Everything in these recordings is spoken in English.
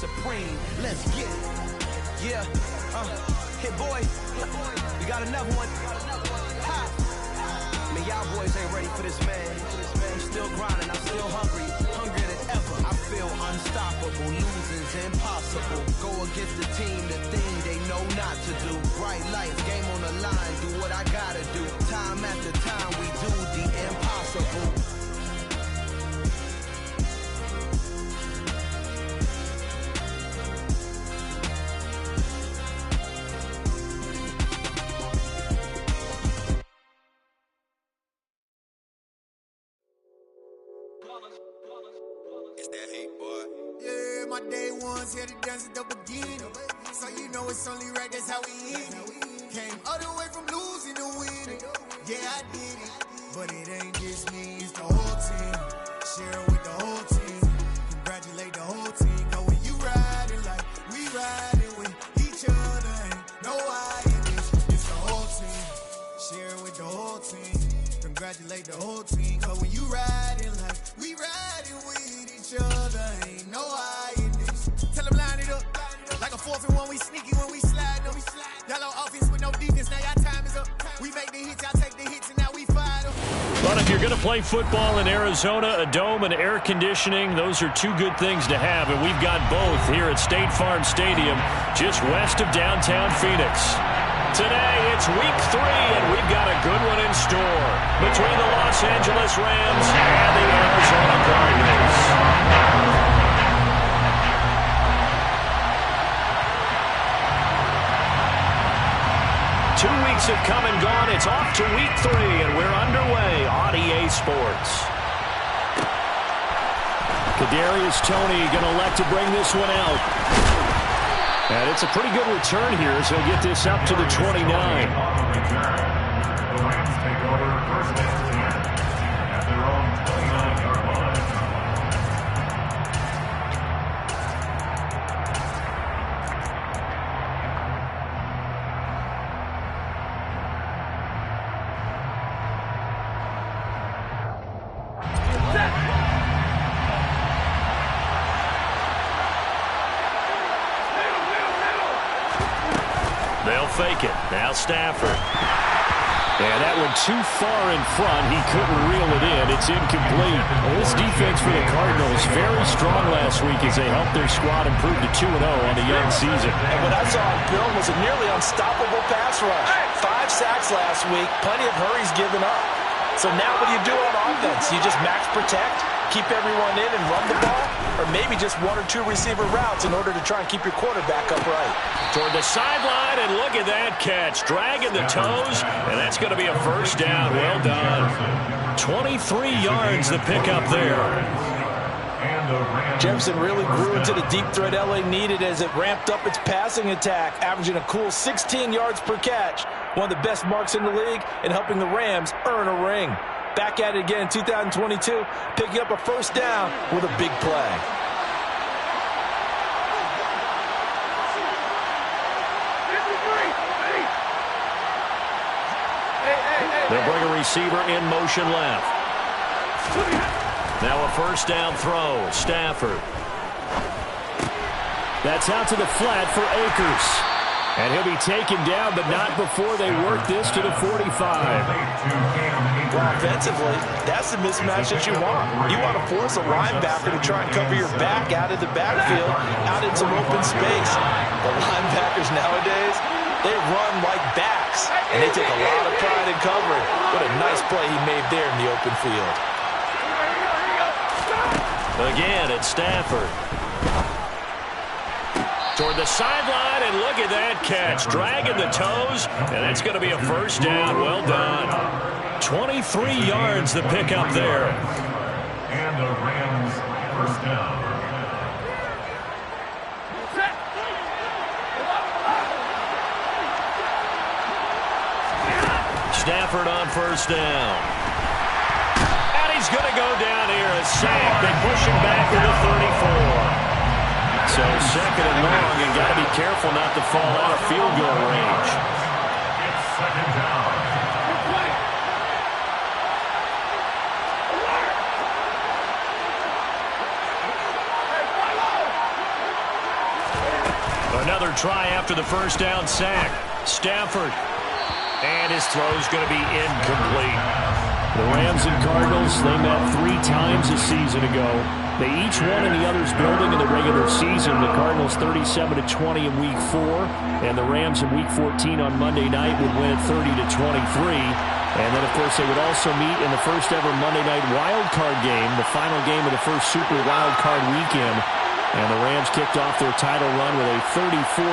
supreme. Let's get it. Yeah, hit boy. We got another one. Ha. Man, y'all boys ain't ready for this, man. I'm still grinding, I'm still hungry, hungrier than ever. I feel unstoppable, losing's impossible. Go against the team, the thing they know not to do. Bright lights, game on the line, do what I gotta do. Time after time, we do the impossible. It's that hate, boy. Yeah, my day ones here to dance at the beginning. So you know it's only right, that's how we end it. Came all the way from losing to winning. Yeah, I did it. But it ain't just me, it's the whole team. Share it with the whole team. Congratulate the whole team. Cause when you riding like we riding with each other, ain't no I in this. It's the whole team. Share it with the whole team. Congratulate the whole team. Cause when you riding like we riding with each other, ain't no I in this. Tell them line it up. Like a 4th and 1, we sneaky when we slide up. Y'all on offense with no defense, now y'all time is up. We make the hits, y'all take the hits, and now we fire them. But if you're going to play football in Arizona, a dome and air conditioning, those are two good things to have, and we've got both here at State Farm Stadium, just west of downtown Phoenix. Today, it's Week 3, and we've got a good one in store between the Los Angeles Rams and the Arizona Cardinals. 2 weeks have come and gone. It's off to Week 3, and we're underway on EA Sports. Kadarius Toney going to elect to bring this one out. And it's a pretty good return here as he'll get this up to the 29. The Rams take over first and 10 at their own 29-yard line. They'll fake it. Now Stafford. And that one too far in front. He couldn't reel it in. It's incomplete. Well, this defense for the Cardinals very strong last week as they helped their squad improve to 2-0 on the young season. And what I saw on film was a nearly unstoppable pass rush. 5 sacks last week. Plenty of hurries given up. So now what do you do on offense? You just max protect, keep everyone in and run the ball, or maybe just 1 or 2 receiver routes in order to try and keep your quarterback upright. Toward the sideline, and look at that catch. Dragging the toes, and that's going to be a first down. Well done. 23 yards the pickup there. Jefferson really grew into the deep threat LA needed as it ramped up its passing attack, averaging a cool 16 yards per catch. One of the best marks in the league and helping the Rams earn a ring. Back at it again in 2022, picking up a first down with a big play. They'll bring a receiver in motion left. Now a first down throw. Stafford. That's out to the flat for Akers. And he'll be taken down, but not before they work this to the 45. Well, offensively, that's the mismatch that you want. You want to force a linebacker to try and cover your back out of the backfield, out in some open space. The linebackers nowadays, they run like backs, and they take a lot of pride in covering. What a nice play he made there in the open field. Again, it's Stafford. Toward the sideline, and look at that catch. Dragging the toes, and that's going to be a first down. Well done. 23 yards the pickup there. And the Rams first down. Stafford on first down. And he's going to go down here. A sack. They push him back to the 34. So second and long, and got to be careful not to fall out of field goal range. It's second down. Another try after the first down sack. Stafford. And his throw's going to be incomplete. The Rams and Cardinals, they met 3 times a season ago. They each won in the other's building in the regular season. The Cardinals 37-20 in Week 4, and the Rams in Week 14 on Monday night would win it 30-23. And then, of course, they would also meet in the first ever Monday night wild card game, the final game of the first Super Wild Card weekend. And the Rams kicked off their title run with a 34-11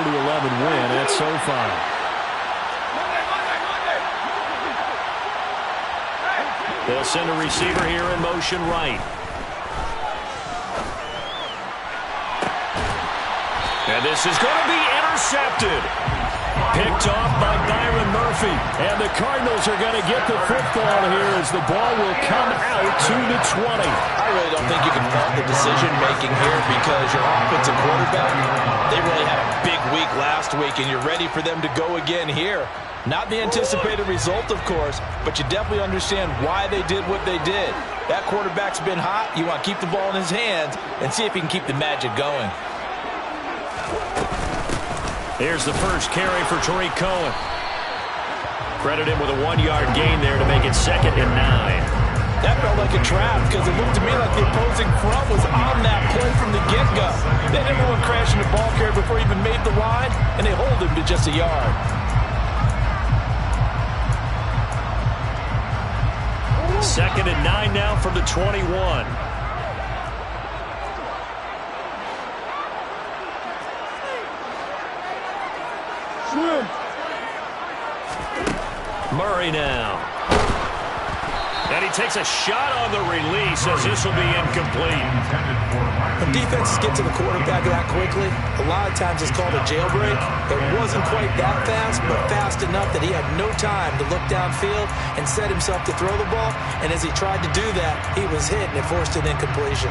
win at SoFi. They'll send a receiver here in motion right. And this is going to be intercepted. Picked off by Byron Murphy. And the Cardinals are going to get the football here as the ball will come out to the 20. I really don't think you can fault the decision-making here because your offensive quarterback, they really had a big week last week, and you're ready for them to go again here. Not the anticipated result, of course, but you definitely understand why they did what they did. That quarterback's been hot. You want to keep the ball in his hands and see if he can keep the magic going. Here's the first carry for Tariq Cohen. Credit him with a 1-yard gain there to make it 2nd and 9. That felt like a trap because it looked to me like the opposing front was on that play from the get-go. They had everyone crashing the ball carrier before he even made the line, and they hold him to just a yard. Second and 9 now from the 21. Murray now. And he takes a shot on the release as this will be incomplete. When defenses get to the quarterback that quickly, a lot of times it's called a jailbreak. It wasn't quite that fast, but fast enough that he had no time to look downfield and set himself to throw the ball. And as he tried to do that, he was hit and it forced an incompletion.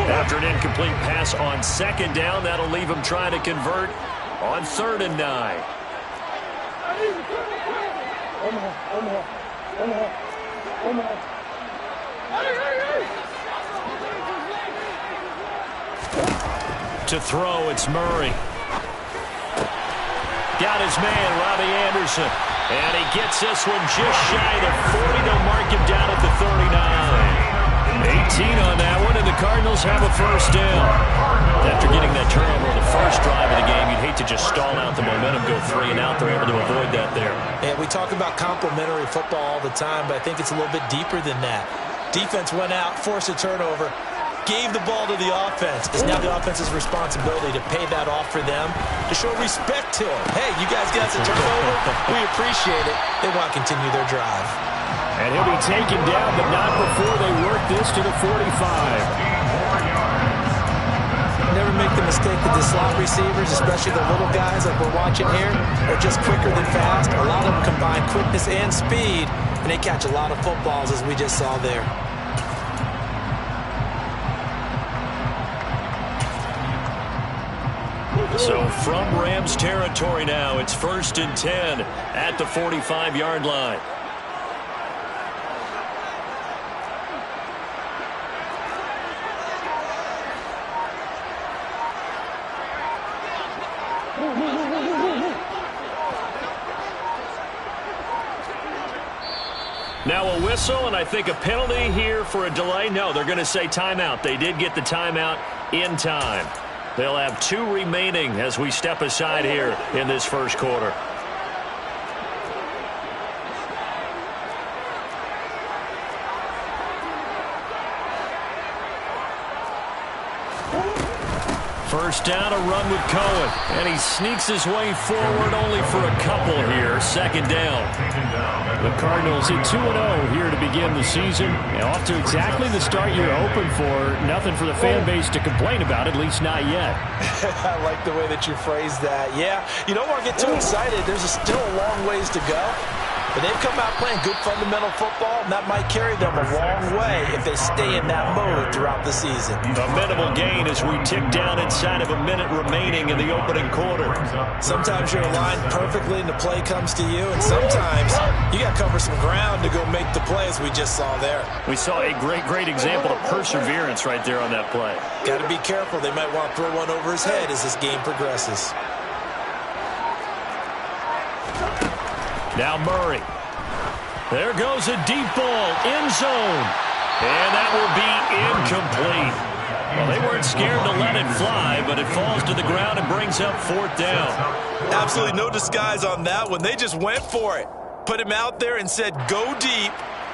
After an incomplete pass on 2nd down, that'll leave him trying to convert on 3rd and 9. To throw, it's Murray. Got his man, Robbie Anderson. And he gets this one just shy of the 40. They'll mark him down at the 39. 18 on that one, and the Cardinals have a first down. After getting that turnover on the first drive of the game, you'd hate to just stall out the momentum, go 3 and out. They're able to avoid that there. And we talk about complementary football all the time, but I think it's a little bit deeper than that. Defense went out, forced a turnover, gave the ball to the offense. It's now the offense's responsibility to pay that off for them, to show respect to them. Hey, you guys got the turnover. We appreciate it. They want to continue their drive. And he'll be taken down, but not before they work this to the 45. Never make the mistake that the slot receivers, especially the little guys like we're watching here, are just quicker than fast. A lot of them combine quickness and speed, and they catch a lot of footballs, as we just saw there. So from Rams territory now, it's 1st and 10 at the 45-yard line. Now a whistle, and I think a penalty here for a delay. No, they're going to say timeout. They did get the timeout in time. They'll have 2 remaining as we step aside here in this first quarter. First down, a run with Cohen. And he sneaks his way forward only for a couple here. 2nd down. The Cardinals hit 2-0 here to begin the season. And off to exactly the start you're hoping for. Nothing for the fan base to complain about, at least not yet. I like the way that you phrased that. Yeah, you don't want to get too excited. There's still a long ways to go. But they've come out playing good fundamental football, and that might carry them a long way if they stay in that mode throughout the season. A minimal gain as we tick down inside of a minute remaining in the opening quarter. Sometimes you're aligned perfectly and the play comes to you, and sometimes you got to cover some ground to go make the play, as we just saw there. We saw a great example of perseverance right there on that play. Got to be careful. They might want to throw one over his head as this game progresses. Now Murray. There goes a deep ball, end zone. And that will be incomplete. Well, they weren't scared to let it fly, but it falls to the ground and brings up 4th down. Absolutely no disguise on that one. They just went for it. Put him out there and said, go deep.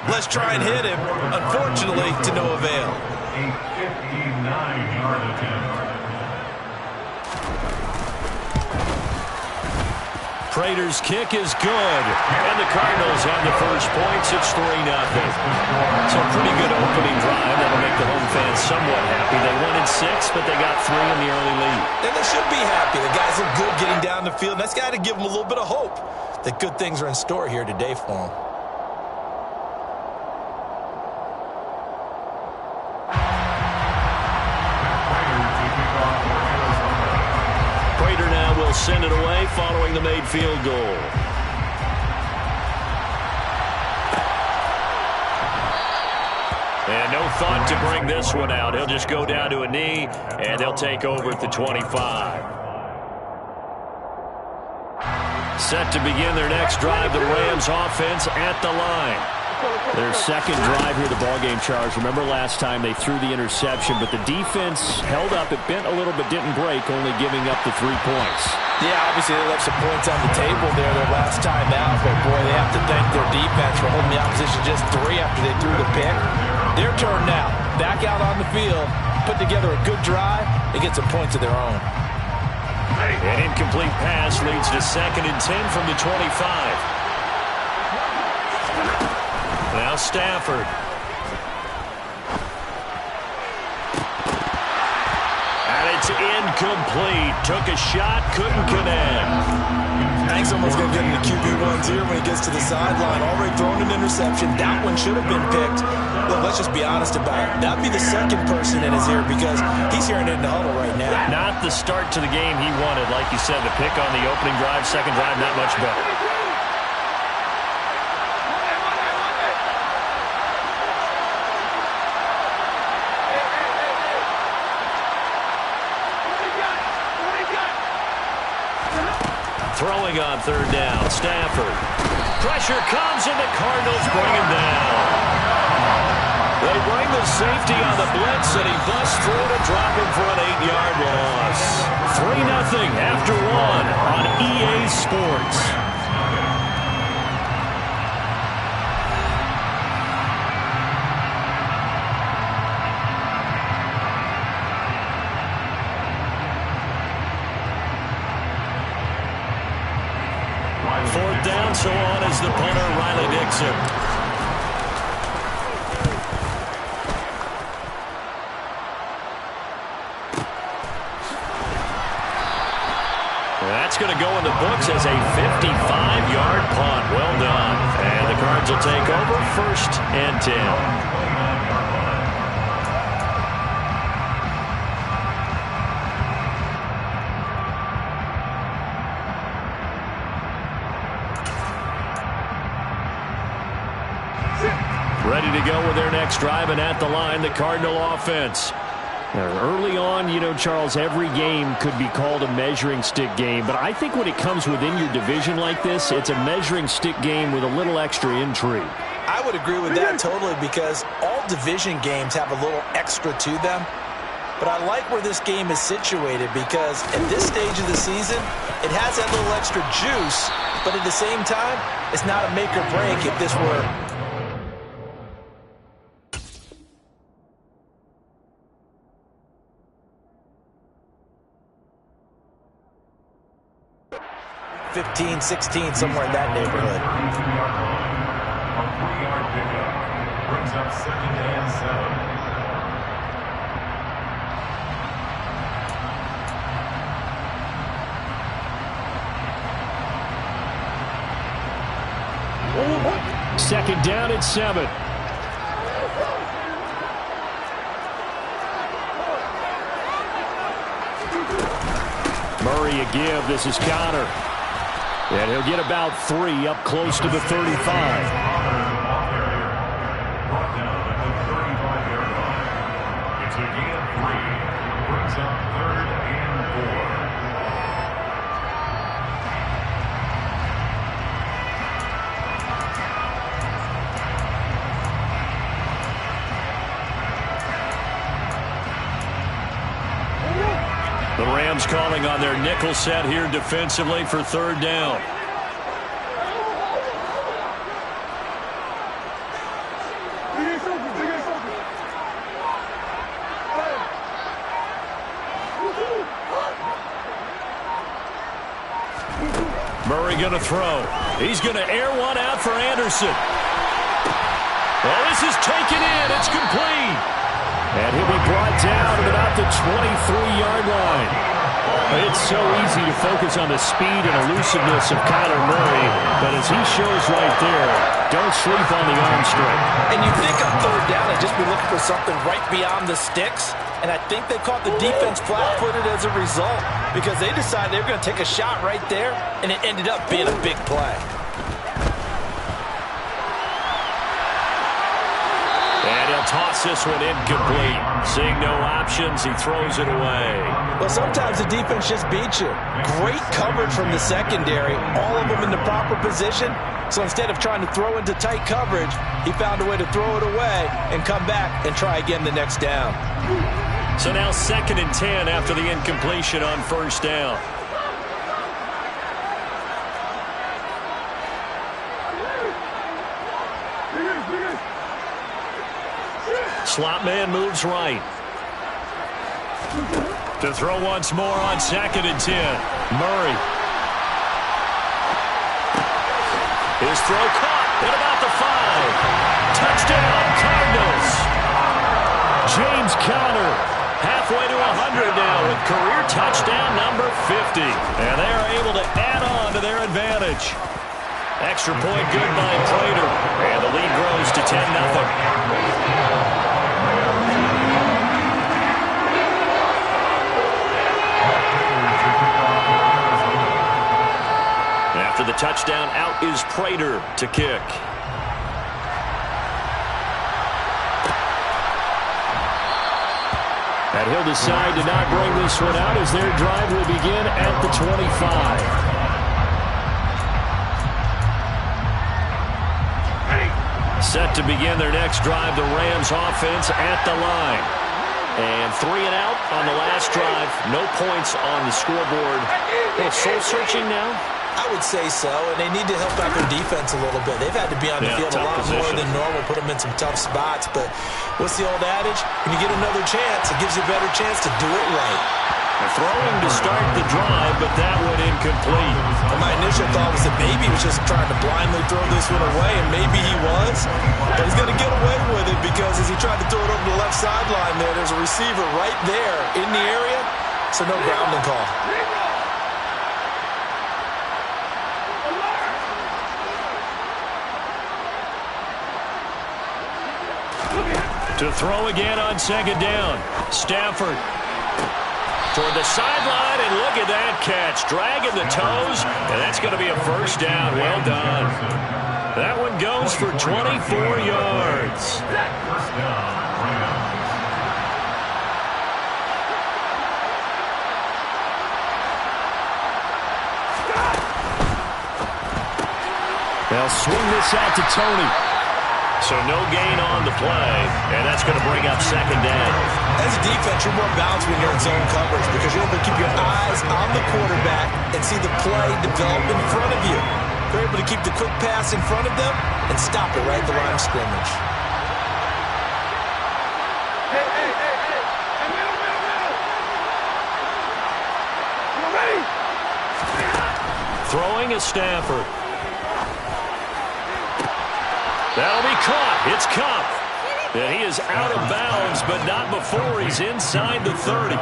Let's try and hit him. Unfortunately, to no avail. A 59-yard attempt. Prater's kick is good, and the Cardinals have the first points. It's 3-0. So a pretty good opening drive. That'll make the home fans somewhat happy. They won in 6, but they got 3 in the early lead. And they should be happy. The guys look good getting down the field. That's got to give them a little bit of hope that good things are in store here today for them. Prater now will send it away following the made field goal. And no thought to bring this one out. He'll just go down to a knee, and they'll take over at the 25. Set to begin their next drive, the Rams offense at the line. Their second drive here, the ballgame, Charles. Remember last time they threw the interception, but the defense held up. It bent a little but didn't break, only giving up the 3 points. Yeah, obviously they left some points on the table there their last time out, but boy, they have to thank their defense for holding the opposition just 3 after they threw the pick. Their turn now. Back out on the field, put together a good drive, and get some points of their own. An incomplete pass leads to 2nd and 10 from the 25. Now Stafford. And it's incomplete. Took a shot, couldn't connect. I think someone's going to get into QB1s here when he gets to the sideline. Already thrown an interception. That one should have been picked. Look, let's just be honest about it. That'd be the second person in his ear because he's hearing it in the huddle right now. Not the start to the game he wanted. Like you said, the pick on the opening drive, second drive, not much better. Throwing on 3rd down, Stafford. Pressure comes, and the Cardinals bring him down. They bring the safety on the blitz, and he busts through to drop him for an 8-yard loss. 3-0 after 1 on EA Sports. Fourth down, so on is the punter, Riley Dixon. That's going to go in the books as a 55-yard punt. Well done. And the Cards will take over 1st and 10. Ready to go with their next drive, and at the line, the Cardinal offense. Now, early on, you know, Charles, every game could be called a measuring stick game, but I think when it comes within your division like this, it's a measuring stick game with a little extra intrigue. I would agree with that totally because all division games have a little extra to them. But I like where this game is situated because at this stage of the season, it has that little extra juice, but at the same time, it's not a make or break if this were 15, 16, somewhere in that neighborhood. A 3-yard pickup brings up 2nd and 7. Second down and 7. Murray a give. This is Connor. And he'll get about 3 up close to the 35. The Rams calling on their nickel set here defensively for third down. Murray going to throw. He's going to air one out for Anderson. Well, this is taken in. It's complete. And he'll be brought down at about the 23-yard line. It's so easy to focus on the speed and elusiveness of Kyler Murray, but as he shows right there, don't sleep on the arm strength. And you think on third down, they'd just be looking for something right beyond the sticks, and I think they caught the defense flat-footed as a result because they decided they were going to take a shot right there, and it ended up being a big play. And he'll toss this one incomplete. Seeing no options, he throws it away. Well, sometimes the defense just beats you. Great coverage from the secondary, all of them in the proper position. So instead of trying to throw into tight coverage, he found a way to throw it away and come back and try again the next down. So now 2nd and 10 after the incompletion on first down. Slot man moves right. To throw once more on 2nd and 10. Murray. His throw caught at about the 5. Touchdown, Cardinals. James Conner halfway to 100 now with career touchdown number 50. And they are able to add on to their advantage. Extra point good by Prater. And the lead grows to 10-0. After the touchdown, out is Prater to kick. And he'll decide to not bring this one out as their drive will begin at the 25. Set to begin their next drive, the Rams offense at the line. And 3 and out on the last drive. No points on the scoreboard. Well, soul-searching now? I would say so, and they need to help out their defense a little bit. They've had to be on the field a lot more than normal, put them in some tough spots. But what's the old adage? When you get another chance, it gives you a better chance to do it right. Throwing to start the drive, but that one incomplete. And my initial thought was that maybe he was just trying to blindly throw this one away, and maybe he was. But he's going to get away with it because as he tried to throw it over the left sideline there's a receiver right there in the area, so no grounding call. To throw again on 2nd down. Stafford toward the sideline, and look at that catch. Dragging the toes, and that's going to be a first down. Well done. That one goes for 24 yards. They'll swing this out to Tony. So no gain on the play, and that's going to bring up 2nd down. As a defense, you're more balanced when you're in zone coverage because you're able to keep your eyes on the quarterback and see the play develop in front of you. You're able to keep the quick pass in front of them and stop it right at the line of scrimmage. Throwing is Stafford. That'll be caught. It's Cup. And he is out of bounds, but not before he's inside the 30.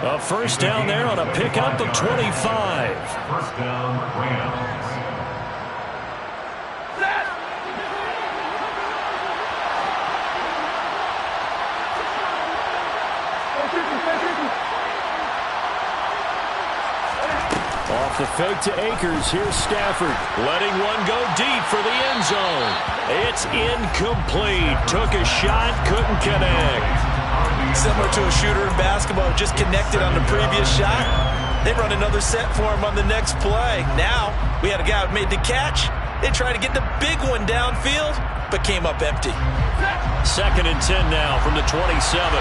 A first down there on a pickup of 25. First down, Rams. Off the fake to Akers. Here's Stafford. Letting one go deep for the end zone. It's incomplete. Took a shot, couldn't connect. Similar to a shooter in basketball, just connected on the previous shot. They run another set for him on the next play. Now, we had a guy who made the catch. They tried to get the big one downfield, but came up empty. 2nd and 10 now from the 27.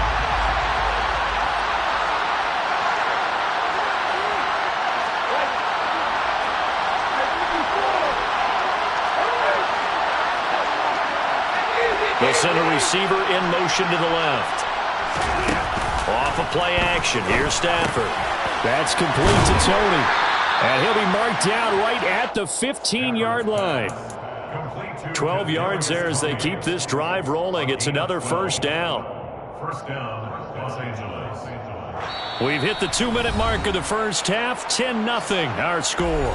They'll send a receiver in motion to the left. Off of play action. Here's Stafford. That's complete to Tony. And he'll be marked down right at the 15-yard line. 12 yards there as they keep this drive rolling. It's another first down. First down, Los Angeles. We've hit the 2-minute mark of the first half. 10-0 our score.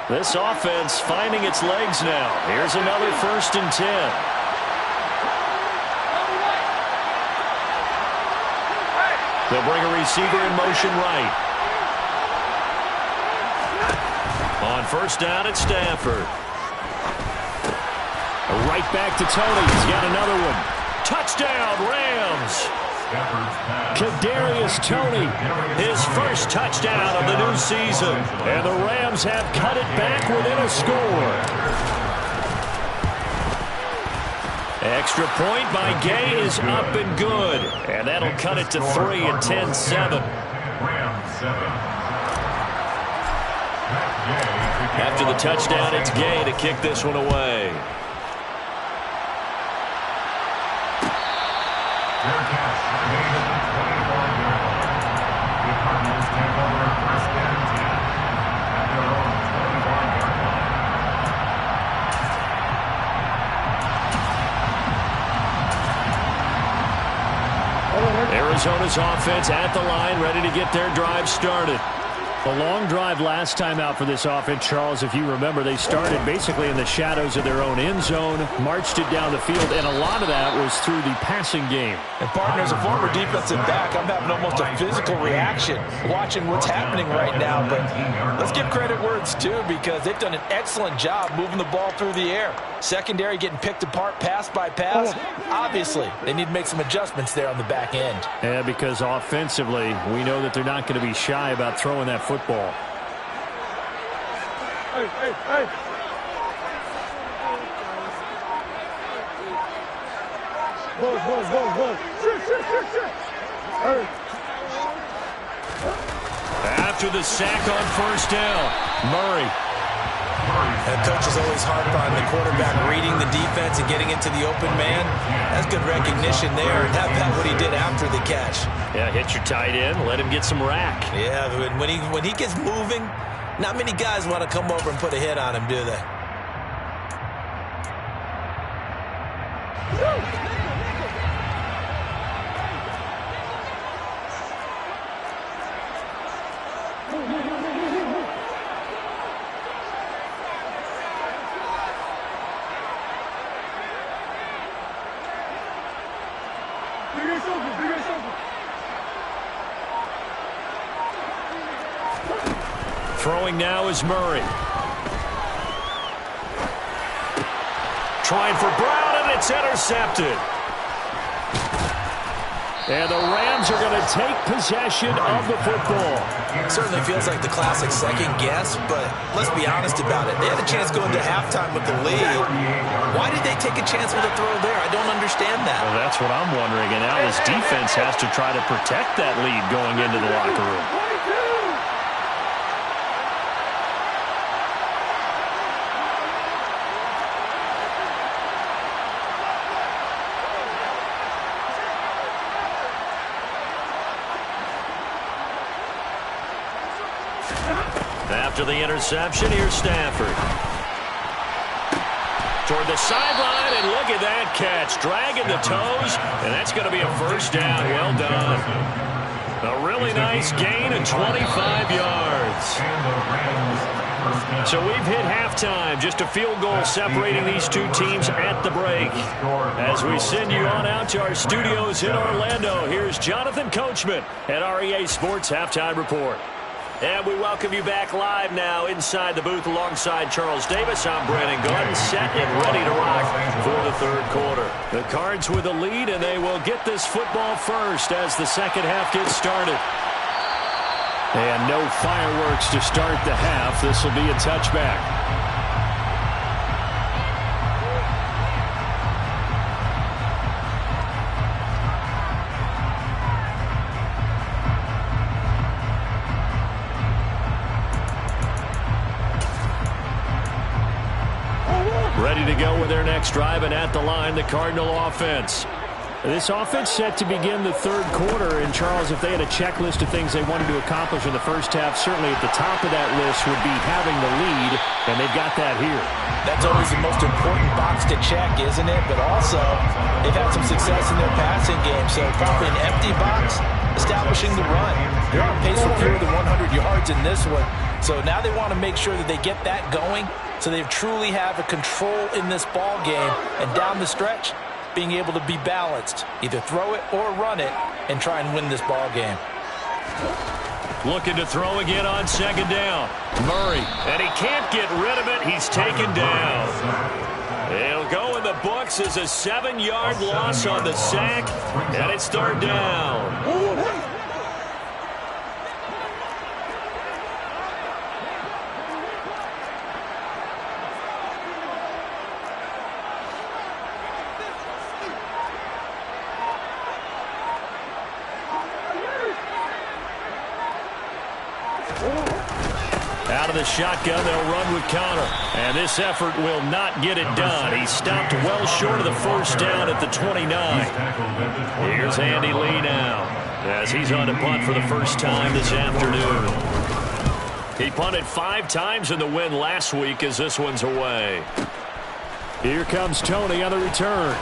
This offense finding its legs now. Here's another 1st and 10. They'll bring a receiver in motion right. On 1st down, it's Stafford. Right back to Tony. He's got another one. Touchdown, Rams. Kadarius Toney, his first touchdown of the new season. And the Rams have cut it back within a score. Extra point by Gay is up and good. And that'll cut it to 3 and 10-7. After the touchdown, it's Gay to kick this one away. Arizona's offense at the line, ready to get their drive started. A long drive last time out for this offense, Charles. If you remember, they started basically in the shadows of their own end zone, marched it down the field, and a lot of that was through the passing game. And, partner, as a former defensive back, I'm having almost a physical reaction watching what's happening right now. But let's give credit where it's due, because they've done an excellent job moving the ball through the air. Secondary getting picked apart pass by pass. Obviously, they need to make some adjustments there on the back end. Yeah, because offensively, we know that they're not going to be shy about throwing that football. Hey. Ball. After the sack on 1st down, Murray. And coach is always harp on the quarterback reading the defense and getting into the open man. That's good recognition there. And how about what he did after the catch? Yeah, hit your tight end, let him get some rack. Yeah, when he gets moving, not many guys want to come over and put a hit on him, do they? Throwing now is Murray. Trying for Brown, and it's intercepted. And the Rams are going to take possession of the football. It certainly feels like the classic second guess, but let's be honest about it. They had a chance going to halftime with the lead. Why did they take a chance with a throw there? I don't understand that. Well, that's what I'm wondering. And now his defense has to try to protect that lead going into the locker room. After the interception, here's Stafford. Toward the sideline, and look at that catch. Dragging the toes, and that's going to be a 1st down. Well done. A really nice gain of 25 yards. So we've hit halftime. Just a field goal separating these two teams at the break. As we send you on out to our studios in Orlando, here's Jonathan Coachman at REA Sports Halftime Report. And we welcome you back live now inside the booth alongside Charles Davis. I'm Brandon Gordon, set and ready to rock for the third quarter. The Cards with a lead, and they will get this football first as the second half gets started. And no fireworks to start the half. This will be a touchback. Ready to go with their next drive, and at the line, the Cardinal offense. This offense set to begin the third quarter, and Charles, if they had a checklist of things they wanted to accomplish in the first half, certainly at the top of that list would be having the lead, and they've got that here. That's always the most important box to check, isn't it? But also, they've had some success in their passing game, so probably an empty box, establishing the run. They're on pace for fewer than 100 yards in this one, so now they want to make sure that they get that going, so they truly have a control in this ball game, and down the stretch, being able to be balanced, either throw it or run it, and try and win this ball game. Looking to throw again on second down. Murray, and he can't get rid of it. He's taken down. It'll go in the books as a 7-yard loss on the sack, and it's third down. Out of the shotgun, they'll run with counter. And this effort will not get it done. He stopped well short of the first down at the 29. Here's Andy Lee now, as he's on to punt for the first time this afternoon. He punted 5 times in the win last week as this one's away. Here comes Tony on the return.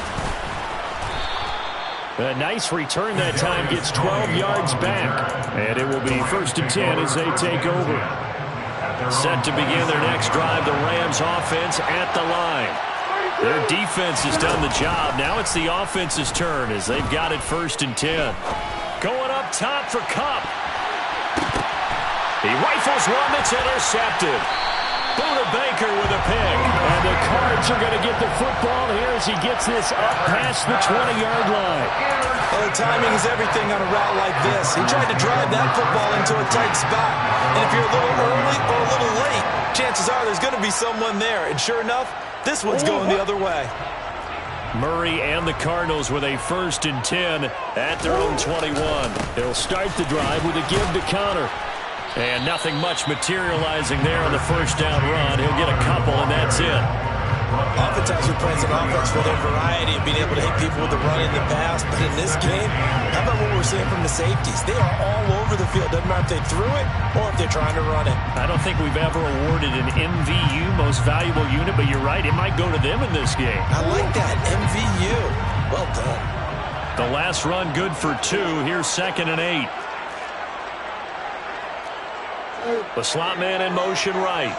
A nice return that time, gets 12 yards back. And it will be 1st and 10 as they take over. Set to begin their next drive, the Rams offense at the line. Their defense has done the job. Now it's the offense's turn as they've got it 1st and 10. Going up top for Kupp. He rifles one that's intercepted. Buda Baker with a pick. And the Cards are going to get the football here as he gets this up past the 20-yard line. Well, the timing is everything on a route like this. He tried to drive that football into a tight spot. And if you're a little early or a little late, chances are there's going to be someone there. And sure enough, this one's going the other way. Murray and the Cardinals with a 1st and 10 at their own 21. They'll start the drive with a give to counter. And nothing much materializing there on the first down run. He'll get a couple, and that's it. Oftentimes we play an offense for their variety of being able to hit people with the run in the pass. But in this game, how about what we're seeing from the safeties? They are all over the field. Doesn't matter if they threw it or if they're trying to run it. I don't think we've ever awarded an MVU, most valuable unit, but you're right. It might go to them in this game. I like that. MVU. Well done. The last run good for 2. Here's 2nd and 8. The slot man in motion right.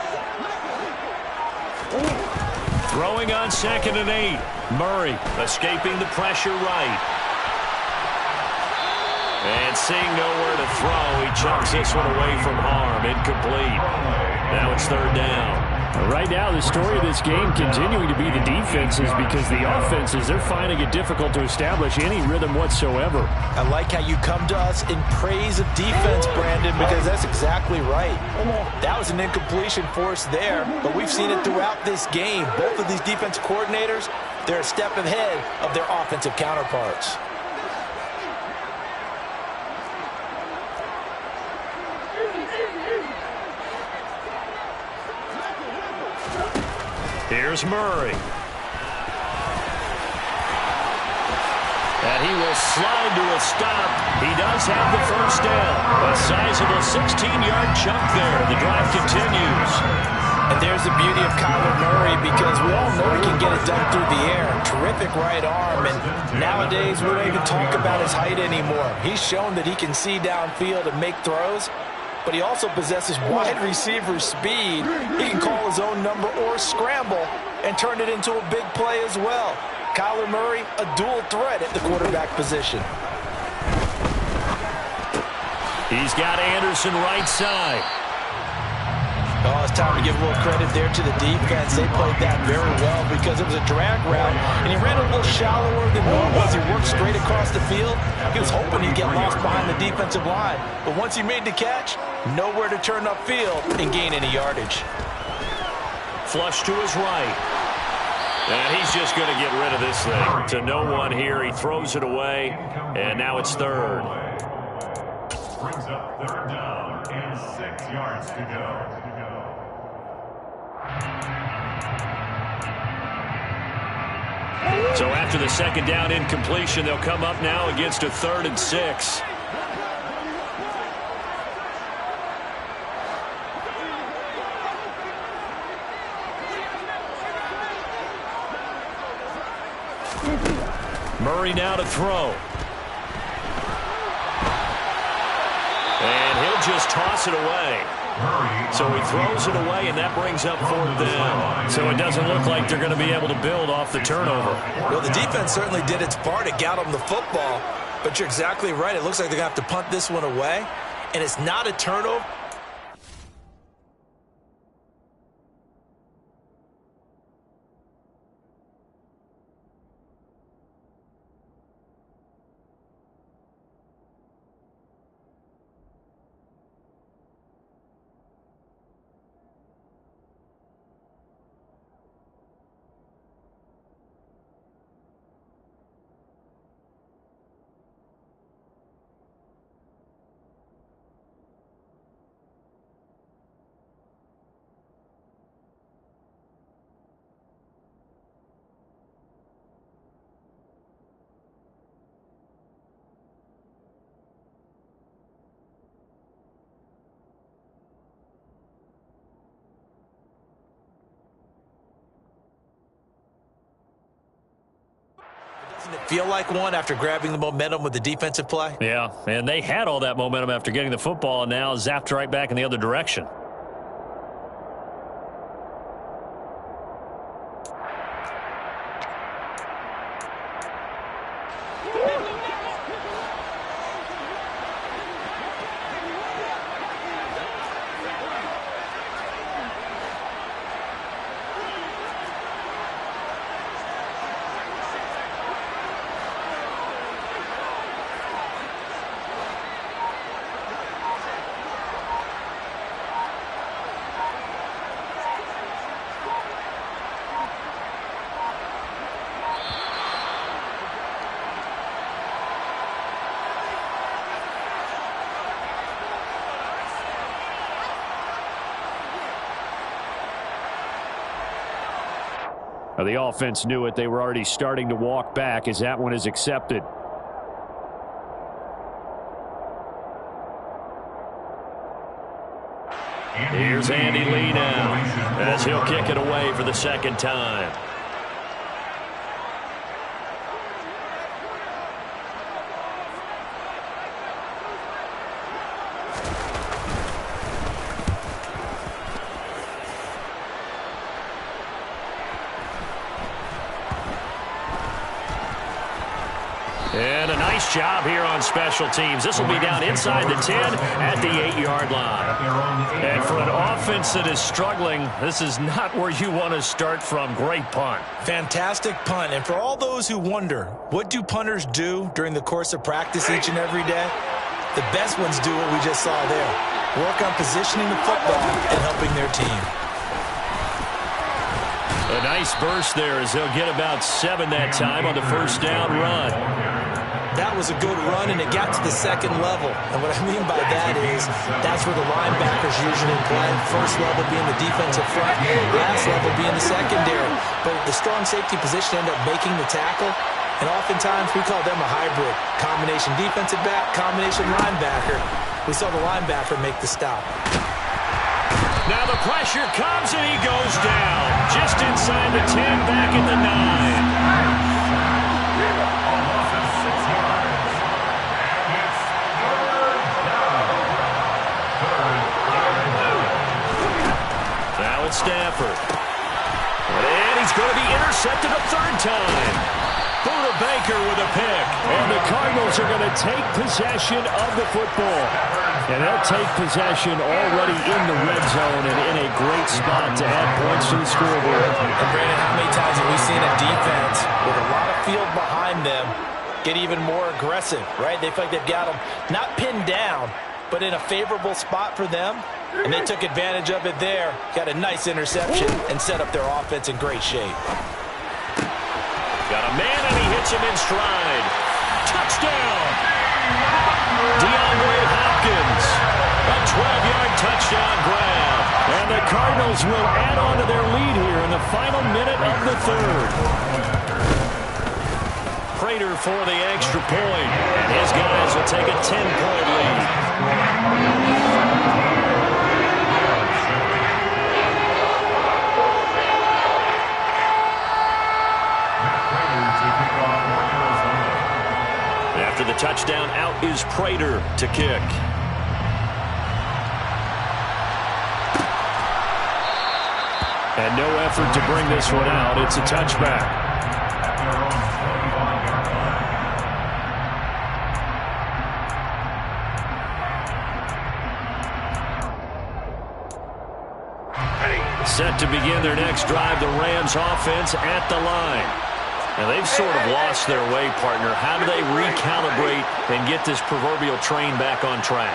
Throwing on 2nd and 8. Murray escaping the pressure right. And seeing nowhere to throw, he chucks this one away from harm. Incomplete. Now it's 3rd down. Right now, the story of this game continuing to be the defenses, because the offenses, they're finding it difficult to establish any rhythm whatsoever. I like how you come to us in praise of defense, Brandon, because that's exactly right. That was an incompletion force there, but we've seen it throughout this game. Both of these defense coordinators, they're a step ahead of their offensive counterparts. Here's Murray. And he will slide to a stop. He does have the first down. A sizable 16-yard chunk there. The drive continues. And there's the beauty of Kyler Murray, because we all know he can get it done through the air. Terrific right arm. And nowadays, we don't even talk about his height anymore. He's shown that he can see downfield and make throws. but he also possesses wide receiver speed. He can call his own number or scramble and turn it into a big play as well. Kyler Murray, a dual threat at the quarterback position. He's got Anderson right side. Oh, it's time to give a little credit there to the defense. They played that very well because it was a drag route, and he ran a little shallower than normal as he worked straight across the field. He was hoping he'd get lost behind the defensive line, but once he made the catch, nowhere to turn upfield and gain any yardage. Flush to his right. And he's just going to get rid of this thing. To no one here, he throws it away, and now it's third. Brings up third down and 6 yards to go. So after the second down incompletion, they'll come up now against a 3rd and 6. Murray now to throw. And he'll just toss it away. So he throws it away, and that brings up 4th down. So it doesn't look like they're going to be able to build off the turnover. Well, the defense certainly did its part to get them the football, but you're exactly right. It looks like they're going to have to punt this one away, and it's not a turnover. Doesn't it feel like one after grabbing the momentum with the defensive play? Yeah, and they had all that momentum after getting the football, and now zapped right back in the other direction. The offense knew it. They were already starting to walk back as that one is accepted. Here's Andy Lee now as he'll kick it away for the second time. And a nice job here on special teams. This will be down inside the 10 at the 8-yard line. And for an offense that is struggling, this is not where you want to start from. Great punt. Fantastic punt. And for all those who wonder, what do punters do during the course of practice each and every day? The best ones do what we just saw there. Work on positioning the football and helping their team. A nice burst there as they'll get about 7 that time on the first down run. That was a good run, and it got to the second level. And what I mean by that is that's where the linebackers usually play. First level being the defensive front, last level being the secondary. But the strong safety position ended up making the tackle, and oftentimes we call them a hybrid. Combination defensive back, combination linebacker. We saw the linebacker make the stop. Now the pressure comes, and he goes down. Just inside the 10, back at the 9. Stafford. And he's going to be intercepted a third time. Buda Baker with a pick. And the Cardinals are going to take possession of the football. And they'll take possession already in the red zone and in a great spot to add points to the scoreboard. And Brandon, how many times have we seen a defense with a lot of field behind them get even more aggressive, right? They feel like they've got them not pinned down, but in a favorable spot for them. And they took advantage of it there. Got a nice interception and set up their offense in great shape. Got a man, and he hits him in stride. Touchdown! DeAndre Hopkins. A 12-yard touchdown grab. And the Cardinals will add on to their lead here in the final minute of the third. Prater for the extra point. And his guys will take a 10-point lead. After the touchdown, out is Prater to kick. And no effort to bring this one out. It's a touchback. Set to begin their next drive, the Rams offense at the line. Now, they've sort of lost their way, partner. How do they recalibrate and get this proverbial train back on track?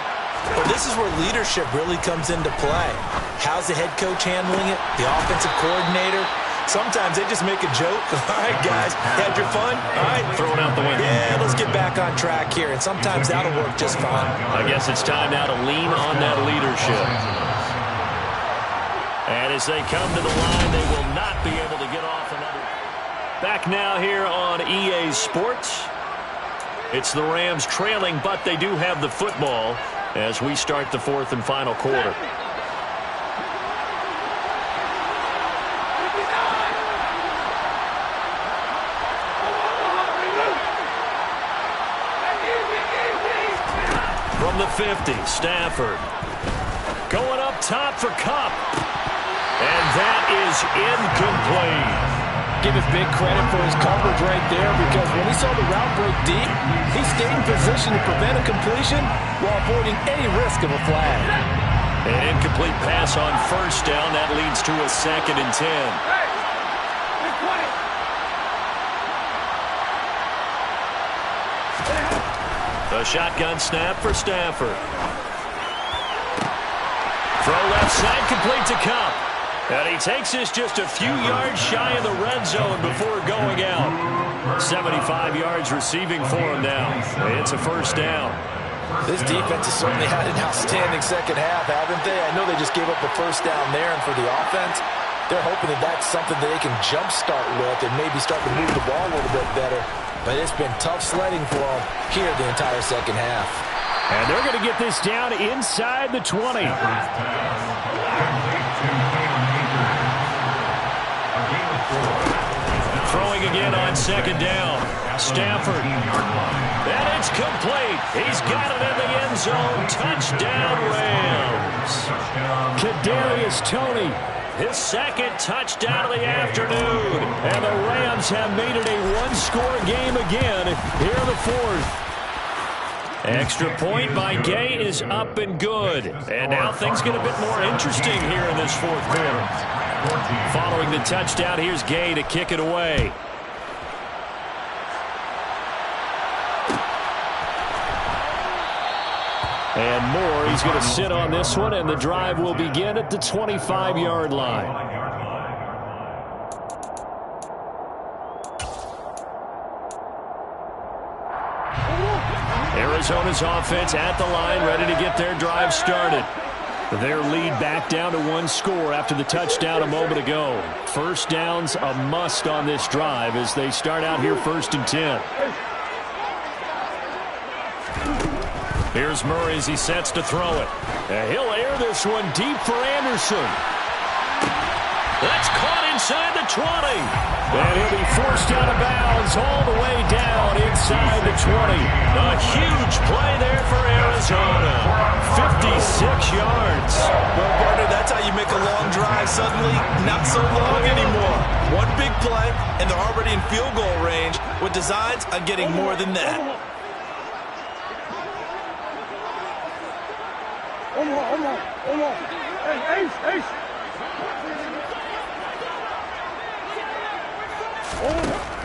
Well, this is where leadership really comes into play. How's the head coach handling it? The offensive coordinator? Sometimes they just make a joke. All right, guys, had your fun? All right. Throw it out the window. Yeah, let's get back on track here. And sometimes that'll work just fine. I guess it's time now to lean on that leadership. And as they come to the line, they will not be able to get off another. Back now here on EA Sports. It's the Rams trailing, but they do have the football as we start the fourth and final quarter. From the 50, Stafford. Going up top for Kupp. And that is incomplete. Give him big credit for his coverage right there, because when he saw the route break deep, he stayed in position to prevent a completion while avoiding any risk of a flag. An incomplete pass on first down. That leads to a 2nd and 10. The shotgun snap for Stafford. Throw left side, complete to Kupp. And he takes this just a few yards shy of the red zone before going out. 75 yards receiving for him now. It's a first down. This defense has certainly had an outstanding second half, haven't they? I know they just gave up the first down there, and for the offense, they're hoping that that's something that they can jumpstart with and maybe start to move the ball a little bit better. But it's been tough sledding for them here the entire second half. And they're going to get this down inside the 20. Throwing again on second down. Stafford. And it's complete. He's got it in the end zone. Touchdown, Rams. Kadarius Toney, his second touchdown of the afternoon. And the Rams have made it a one-score game again here in the fourth. Extra point by Gay is up and good. And now things get a bit more interesting here in this fourth quarter. Following the touchdown, here's Gay to kick it away. And Moore, he's going to sit on this one, and the drive will begin at the 25-yard line. Arizona's offense at the line, ready to get their drive started. Their lead back down to one score after the touchdown a moment ago. First down's a must on this drive as they start out here 1st and 10. Here's Murray as he sets to throw it. And he'll air this one deep for Anderson. That's caught inside the 20. And he'll be forced out of bounds all the way down inside the 20. A huge play there for Arizona. 56 yards. Well, partner, that's how you make a long drive suddenly not so long anymore. One big play, and they're already in field goal range with designs on getting more than that.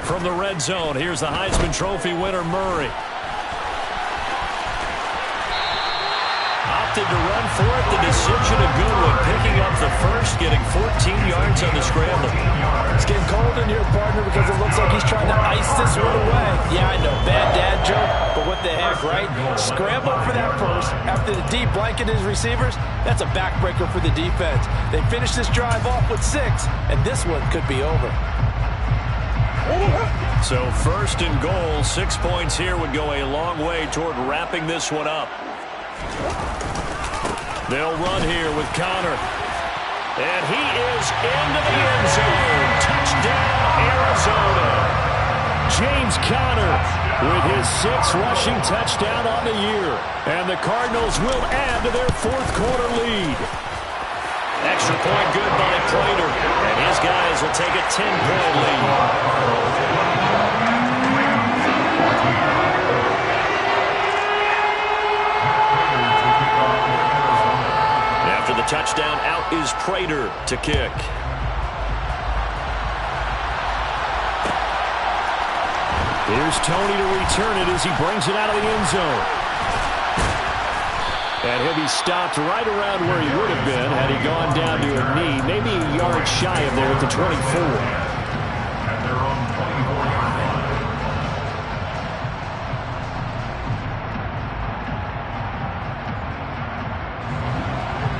From the red zone, here's the Heisman Trophy winner, Murray. Opted to run for it. The decision a good one. Picking up the first, getting 14 yards on the scramble. It's getting cold in here, partner, because it looks like he's trying to ice this one away. Yeah, I know, bad dad joke, but what the heck, right? Scramble for that first after the deep blanket his receivers. That's a backbreaker for the defense. They finish this drive off with 6, and this one could be over. So first and goal, 6 points here would go a long way toward wrapping this one up. They'll run here with Connor. And he is into the end zone. Touchdown, Arizona. James Conner with his 6th rushing touchdown on the year. And the Cardinals will add to their 4th quarter lead. Extra point good by Prater. And his guys will take a 10-point lead. After the touchdown, out is Prater to kick. Here's Tony to return it as he brings it out of the end zone. And he'll be stopped right around where he would have been had he gone down to a knee, maybe a yard shy of there at the 24.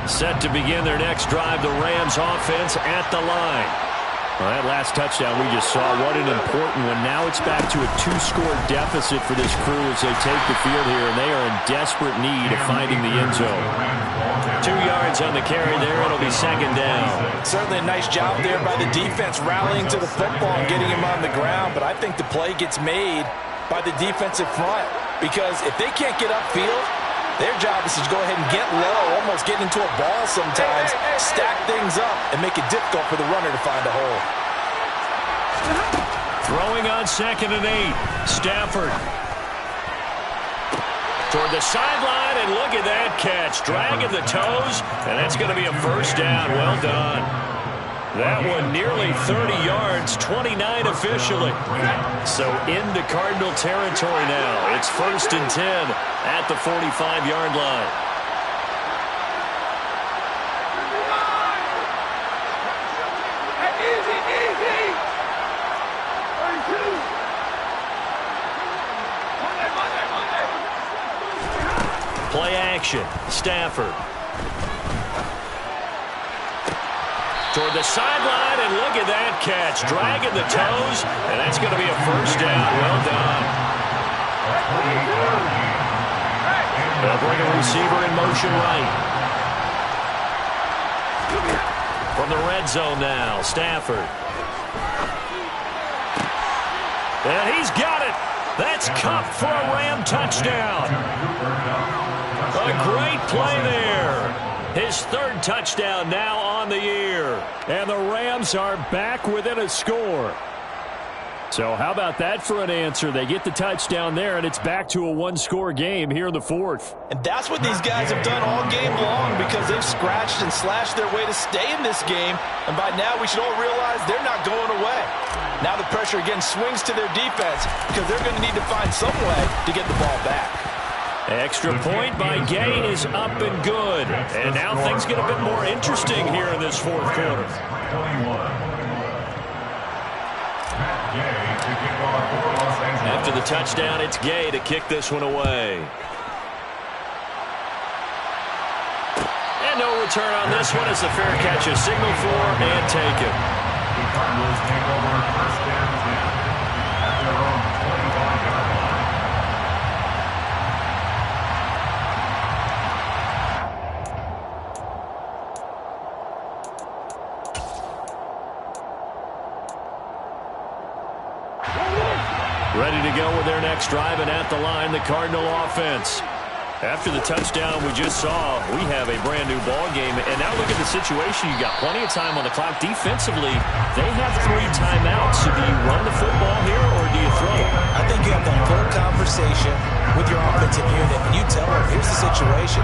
Set to begin their next drive, the Rams offense at the line. Well, that last touchdown we just saw, what an important one. Now it's back to a 2-score deficit for this crew as they take the field here, and they are in desperate need of finding the end zone. 2 yards on the carry there. It'll be second down. Certainly a nice job there by the defense rallying to the football and getting him on the ground, but I think the play gets made by the defensive front because if they can't get upfield, their job is to go ahead and get low, almost get into a ball sometimes, stack things up, and make it difficult for the runner to find a hole. Throwing on 2nd and 8. Stafford. Toward the sideline, and look at that catch. Dragging the toes, and that's going to be a first down. Well done. That one nearly 30 yards, 29 officially. So into Cardinal territory now. It's 1st and 10 at the 45-yard line. Play action. Stafford. Toward the sideline, and look at that catch. Dragging the toes, and that's going to be a first down. Well done. They'll bring a receiver in motion right. From the red zone now, Stafford. And he's got it. That's Cup for a Ram touchdown. A great play there. His 3rd touchdown now on the year. And the Rams are back within a score. So how about that for an answer? They get the touchdown there, and it's back to a 1-score game here in the 4th. And that's what these guys have done all game long because they've scratched and slashed their way to stay in this game. And by now we should all realize they're not going away. Now the pressure again swings to their defense because they're going to need to find some way to get the ball back. Extra point by Gay is up and good. And now things get a bit more interesting here in this 4th quarter. After the touchdown, it's Gay to kick this one away. And no return on this one as the fair catch is signaled for and taken. The Cardinals take over 1st and 10 at their own 25-yard line. Ready to go with their next drive, and at the line, the Cardinal offense. After the touchdown we just saw, we have a brand new ball game. And now look at the situation. You got plenty of time on the clock. Defensively, they have 3 timeouts. So do you run the football here or do you throw it? I think you have the full conversation with your offensive unit, and you tell them, here's the situation.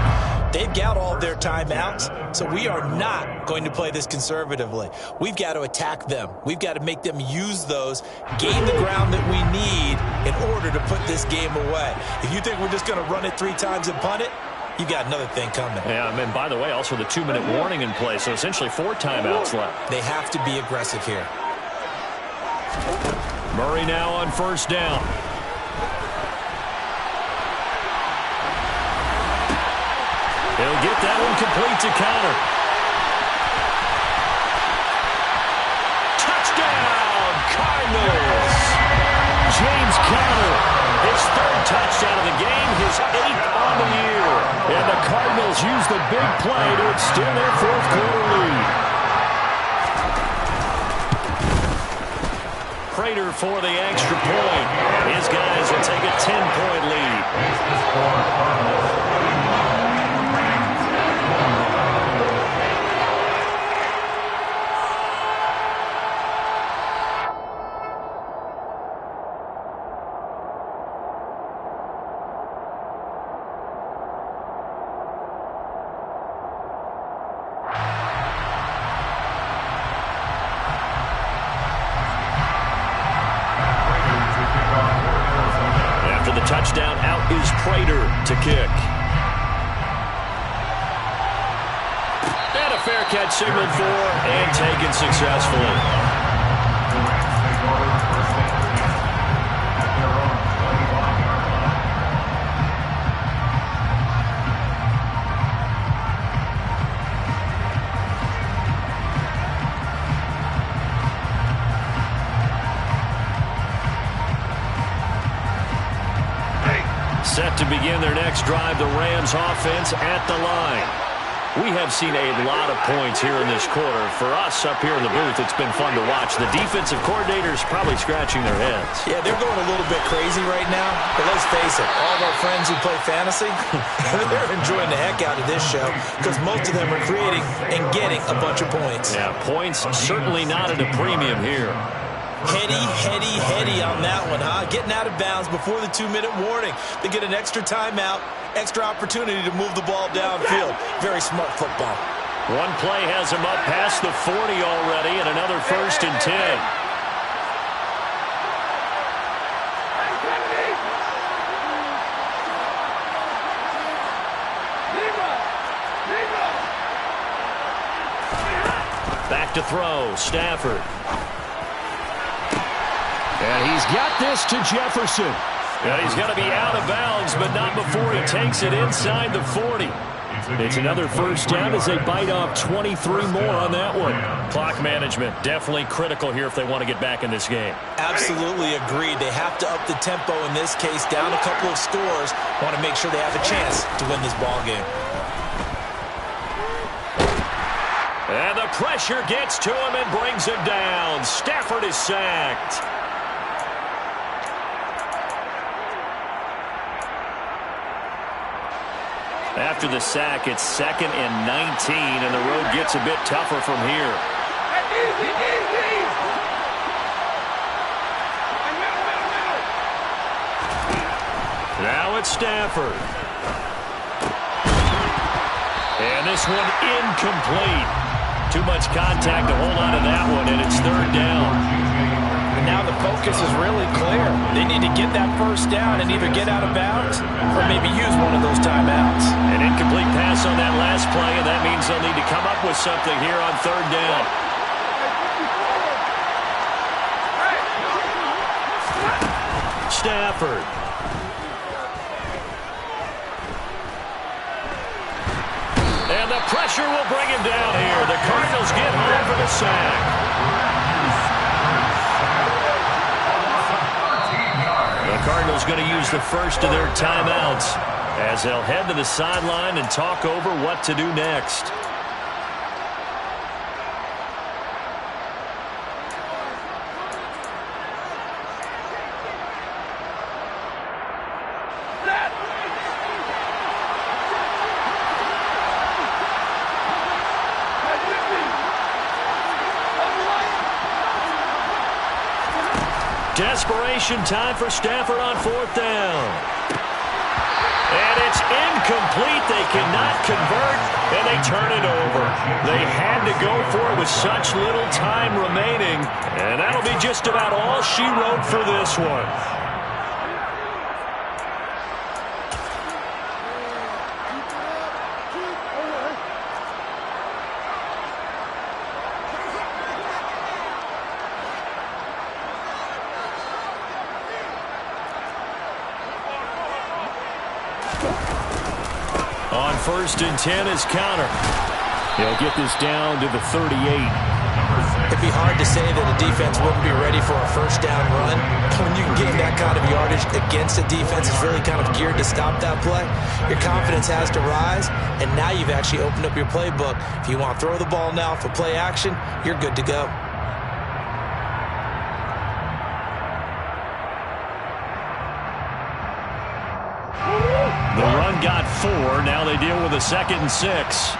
They've got all their timeouts, so we are not going to play this conservatively. We've got to attack them. We've got to make them use those, gain the ground that we need in order to put this game away. If you think we're just going to run it 3 times and punt it, you got another thing coming. Yeah, and by the way, also the 2-minute warning in play, so essentially 4 timeouts left. They have to be aggressive here. Murray now on first down. He'll get that one complete to Counter. Touchdown, Cardinals! James Counter, his 3rd touchdown of the game, his 8th on the year. And the Cardinals use the big play to extend their 4th quarter lead. Prater for the extra point. His guys will take a 10-point lead. Touchdown, out is Prater to kick. And a fair catch signaled for and taken successfully. Set to begin their next drive, the Rams offense at the line. We have seen a lot of points here in this quarter. For us up here in the booth, it's been fun to watch. The defensive coordinators probably scratching their heads. Yeah, they're going a little bit crazy right now. But let's face it, all of our friends who play fantasy, they're enjoying the heck out of this show because most of them are creating and getting a bunch of points. Yeah, points certainly not at a premium here. Heady on that one, huh? Getting out of bounds before the 2-minute warning. They get an extra timeout, extra opportunity to move the ball downfield. Very smart football. One play has him up past the 40 already, and another 1st and 10. Back to throw, Stafford. And he's got this to Jefferson. And he's got to be out of bounds, but not before he takes it inside the 40. It's another first down as they bite off 23 more on that one. Clock management, definitely critical here if they want to get back in this game. Absolutely agreed. They have to up the tempo in this case, down a couple of scores. Want to make sure they have a chance to win this ball game. And the pressure gets to him and brings him down. Stafford is sacked. After the sack, it's 2nd and 19, and the road gets a bit tougher from here. Now it's Stafford. And this one incomplete. Too much contact to hold on to that one, and it's 3rd down. And now the focus is really clear. They need to get that first down and either get out of bounds or maybe use one of those timeouts. An incomplete pass on that last play, and that means they'll need to come up with something here on 3rd down. Stafford. And the pressure will bring him down here. The Cardinals get home for the sack. The Cardinals going to use the first of their timeouts as they'll head to the sideline and talk over what to do next. Desperation time for Stafford on 4th down. And it's incomplete. They cannot convert, and they turn it over. They had to go for it with such little time remaining, and that'll be just about all she wrote for this one. On 1st and 10 is counter. He'll get this down to the 38. It'd be hard to say that a defense wouldn't be ready for a first down run. When you can gain that kind of yardage against a defense that's really kind of geared to stop that play, your confidence has to rise, and now you've actually opened up your playbook. If you want to throw the ball now for play action, you're good to go. The run got 4. Now they deal with a 2nd and 6.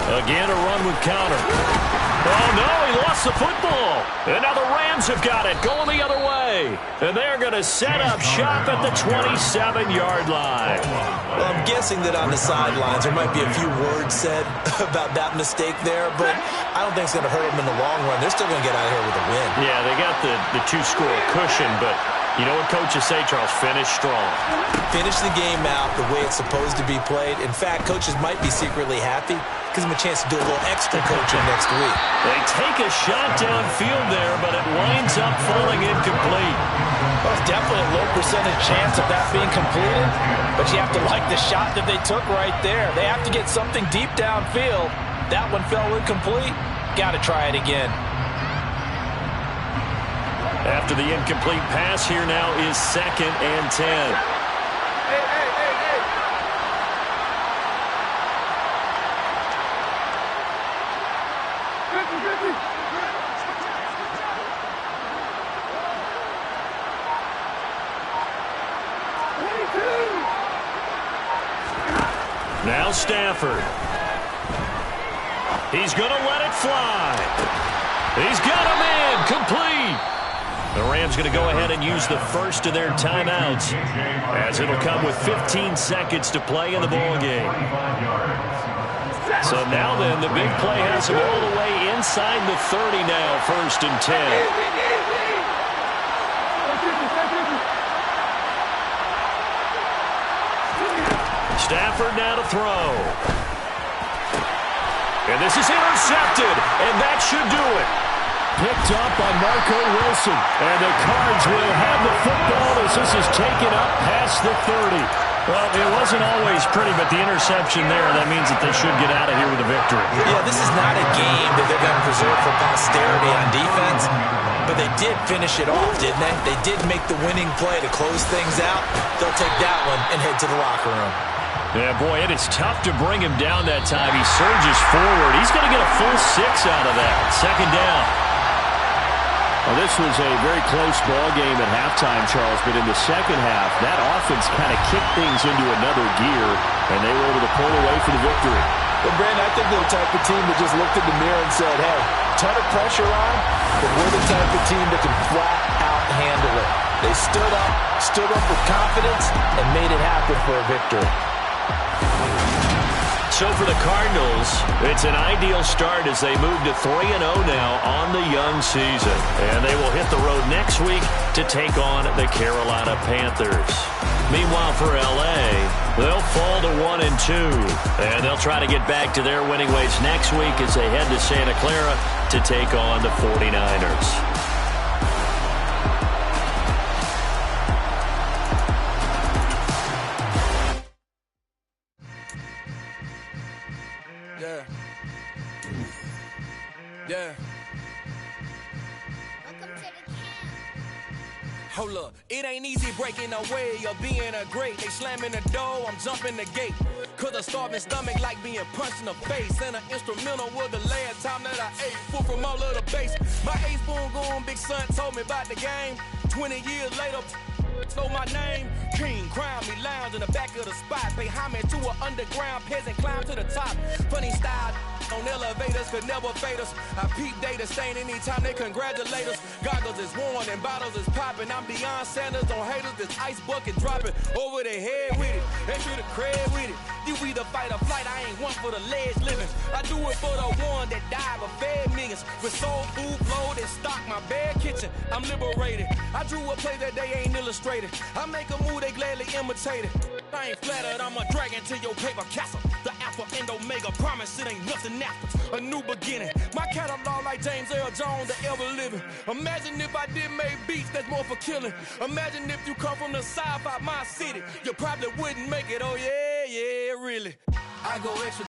Again, a run with counter. Oh, no, he lost the football. And now the Rams have got it, going the other way. And they're going to set up shop at the 27-yard line. Well, I'm guessing that on the sidelines there might be a few words said about that mistake there, but I don't think it's going to hurt them in the long run. They're still going to get out of here with a win. Yeah, they got the 2-score cushion, but you know what coaches say, Charles? Finish strong. Finish the game out the way it's supposed to be played. In fact, coaches might be secretly happy. Gives them a chance to do a little extra coaching next week. They take a shot downfield there, but it winds up falling incomplete. Well, it's definitely a low percentage chance of that being completed, but you have to like the shot that they took right there. They have to get something deep downfield. That one fell incomplete. Got to try it again. After the incomplete pass, here now is 2nd and 10. Now Stafford. He's going to let it fly. He's got him in. Complete. The Rams going to go ahead and use the first of their timeouts, as it'll come with 15 seconds to play in the ballgame. So now then, the big play has him all the way inside the 30 now, 1st and 10. Stafford now to throw. And this is intercepted, and that should do it. Picked up by Marco Wilson. And the Cards will have the football as this is taken up past the 30. Well, it wasn't always pretty, but the interception there, that means that they should get out of here with a victory. Yeah, this is not a game that they're going to preserve for posterity on defense, but they did finish it off, didn't they? They did make the winning play to close things out. They'll take that one and head to the locker room. Yeah, boy, it is tough to bring him down that time. He surges forward. He's going to get a full 6 out of that. 2nd down. Well, this was a very close ball game at halftime, Charles, but in the second half, that offense kind of kicked things into another gear, and they were able to pull away for the victory. Well, Brandon, I think they're the type of team that just looked in the mirror and said, hey, ton of pressure on, but we're the type of team that can flat out handle it. They stood up with confidence, and made it happen for a victory. So for the Cardinals, it's an ideal start as they move to 3-0 now on the young season. And they will hit the road next week to take on the Carolina Panthers. Meanwhile, for L.A., they'll fall to 1-2. And they'll try to get back to their winning ways next week as they head to Santa Clara to take on the 49ers. Yeah. Hold up, it ain't easy breaking away or being a great. They slamming the door, I'm jumping the gate. Cause a starving stomach like being punched in the face. And an instrumental was the last time that I ate food from all of the base. My ace spoon going, big son told me about the game. 20 years later, So my name, King, crown me, lounge in the back of the spot. Pay homage to an underground peasant, climb to the top. Funny style on elevators could never fade us. I peep data stain anytime they congratulate us. Goggles is worn and bottles is popping. I'm Deion Sanders on haters, this ice bucket dropping over their head with it. Extra the cred with it. You either fight or flight, I ain't one for the ledge living. I do it for the one that died but fed millions. With soul food, flow that stock my bare kitchen. I'm liberated. I drew a play that they ain't illustrated. I make a move, they gladly imitate it. I ain't flattered, I'm a dragon to your paper castle. The alpha and omega, promise it ain't nothing after. A new beginning. My catalog like James Earl Jones, the ever living. Imagine if I did make beats that's more for killing. Imagine if you come from the south out my city. You probably wouldn't make it, oh yeah, yeah, really. I go extra